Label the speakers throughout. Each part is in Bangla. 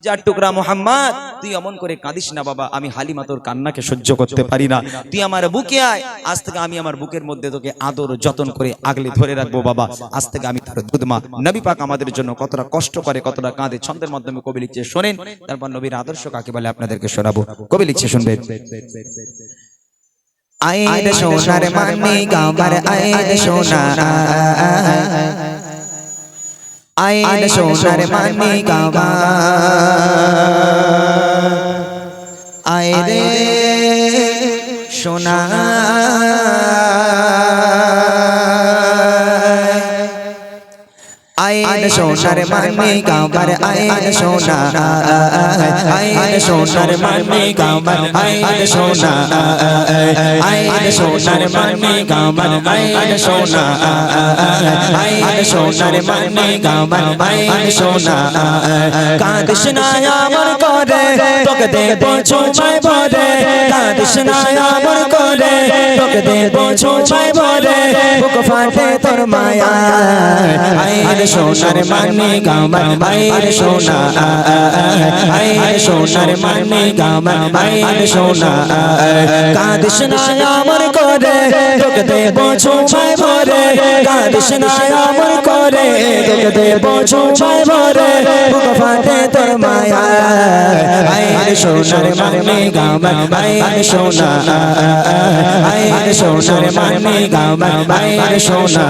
Speaker 1: যার টুকরা মোহাম্মদ, তুই এমন করে কাঁদিস না বাবা, আমি হালিমা তোর কান্নাকে সহ্য করতে পারি না, তুই আমার বুকে আয়, আজ থেকে আমি আমার বুকের মধ্যে তোকে আদর যতন করে আগলে ধরে রাখবো বাবা, আজ থেকে আমি তোর দুধমা। নবী পাক আমাদের জন্য কতটা কষ্ট করে, কতটা কাঁদে, ছন্দের মাধ্যমে কবি লিখছে, শোনেন। তারপর নবীর আদর্শ কাকে বলে আপনাদেরকে শোনাবো। কবি লিখছে, শুনবেন।
Speaker 2: আইন সোনার মানি গাবার আইন সোনা, আইন সোনার মানি গাবা, আয় রে সোনা আইন সোনার মানি গাবার আইন সোনা, আইন সোনার মানি গাবার আইন সোনা, আইন সোনার মানি গাবার আইন সোনা, আইন সোনার মানি গাবার আইন সোনা। কাঁদিস না আমার করে তোকে দেব ছোঁয়ায় ভরে, কাঁদিস না আমার করে তোকে দেব ছোঁয়ায় ভরে, বুক ফাটে তোর মায়া আইন সোনার মানি গাবার আইন সোনা, আইন সোনার মানি গাবার আইন সোনা। কাঁদিস না আমার করে তোকে দেব ছোঁয়ায় ভরে, কাঁদিস না আমার করে তোকে দেব ছোঁয়ায় ভরে, বুক ফাটে তোর মায়া আইন সোনার মানি গাবার আইন সোনা, আইন সোনার মানি গাবার আইন সোনা,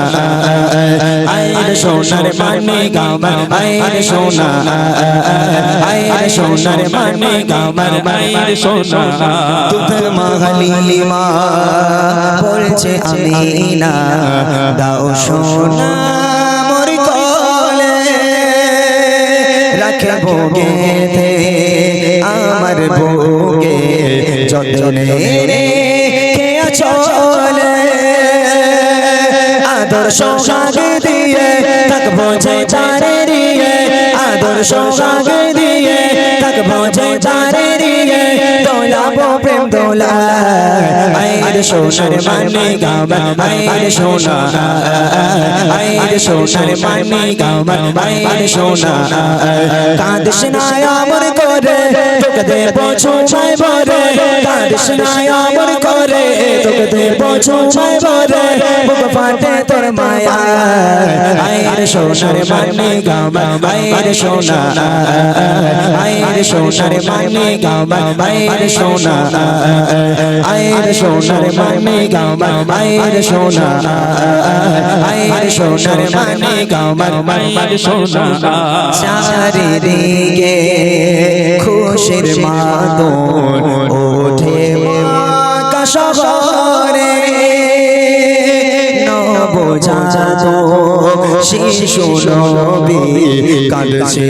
Speaker 2: আইন সোনার মানি গাবার আইন সোনা, আইন সোনার মানি গাবার আইন সোনা। দুধের মা হালিমা বলছে আমিনা, দাও সোনা মোর কোলে, রাখে বুকেতে আমার বুকে যতনে রেখে চলে, আদর সোহাগ দিয়ে থাকবো যে তারে রিয়ে, আদর সোহাগ দিয়ে থাকবো যে তারে রিয়ে, দোলাবো প্রেম দোলা আইন সোনার মানি গাবার আইন সোনা, আইন সোনার মানি গাবার আইন সোনা। কাঁদিস না আমার করে তোকে দেব ছোঁয়ায় ভরে, কাঁদিস না আমার করে তোকে দেব ছোঁয়ায় ভরে, বুক ফাটে তোর মায়া আইন সোনার মানি গাবার আইন সোনা, আইন সোনার মানি গাবার আইন সোনা, আইন সোনার মানি গাবার আইন সোনা, আইন সোনার মানি গাবার আইন সোনা। চারিদিকে খুশির মাদল ওঠে আকাশ ভরে, নবজাত শিশু নবী কাঁদছে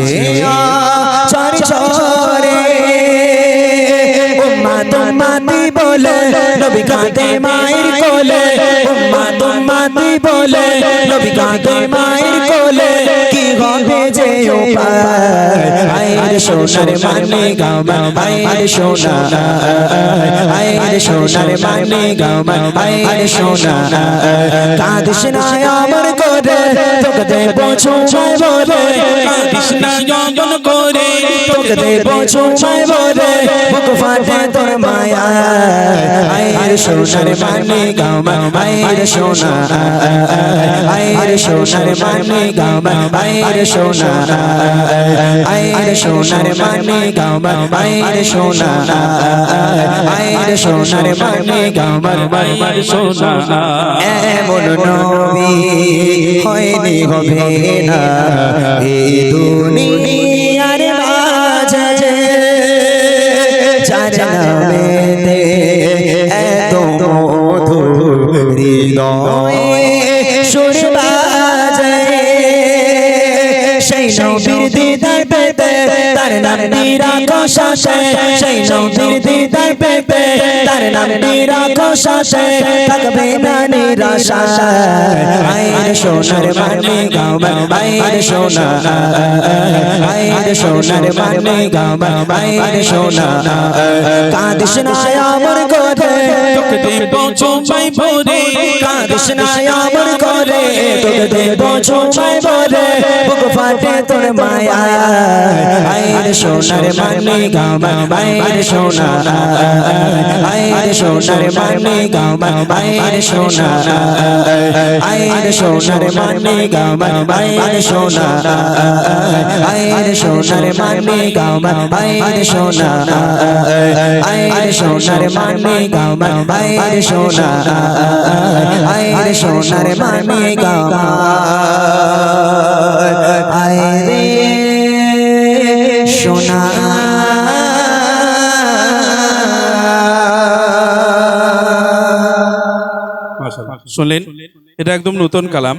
Speaker 2: চার চরে, উম্মাত উম্মাতি বলে নবী কাঁদে মায়ের কোলে, উম্মাত উম্মাতি বলে নবী কাঁদে মায়ের কোলে, কি হবে যে উপায় আইন সোনার মানি গাবার আইন সোনা, আইন সোনার মানি গাবার আইন সোনা। কাঁদিস না আমার করে তোকে দেব ছোঁয়ায় ভরে, কাঁদিস না আমার করে তোকে দেব ছোঁয়ায় ভরে, বুক ফাটে তোর মায়া আইন সোনার মানি গাবার আইন সোনা, আইন সোনার মানি গাবার আইন সোনা, আইন সোনার মানি গাবার আইন সোনা, আইন সোনার মানি গাবার আইন সোনা। এমন নবী হয়নি হবে না এই দুনিয়ার মাঝে, যার নামেতে এত মধু হৃদয়ে সুর বাজে, সেই নবীর দিদার পেতে তার নাম নিরাখো সাথে, সেই নবীর দিদার পেতে তার নাম নিরাখো সাথে, থাকবে না নিরাশা আইন সোনার মানি গাবার আইন সোনা, আইন সোনার মানি গাবার আইন সোনা। কাঁদিস না আমার করে তোকে দেব ছোঁয়ায় ভরে, কাঁদিস না আমার করে তোকে দেব ছোঁয়ায় ভরে, বুক ফাটে তোর মায়া আয়ের সোনার মানে গাও আয়ের সোনা আয়ের সোনার মানে গাও আয়ের সোনা আয়ের সোনার মানে গাও আয়ের সোনা আয়ের সোনার মানে গাও আয়ের সোনা আয়ের সোনার মানে গাও আয়ের সোনা আয়ের সোনার মানে গাও আয়ের সোনা
Speaker 3: মাশাআল্লাহ শুনলেন এটা একদম নতুন কালাম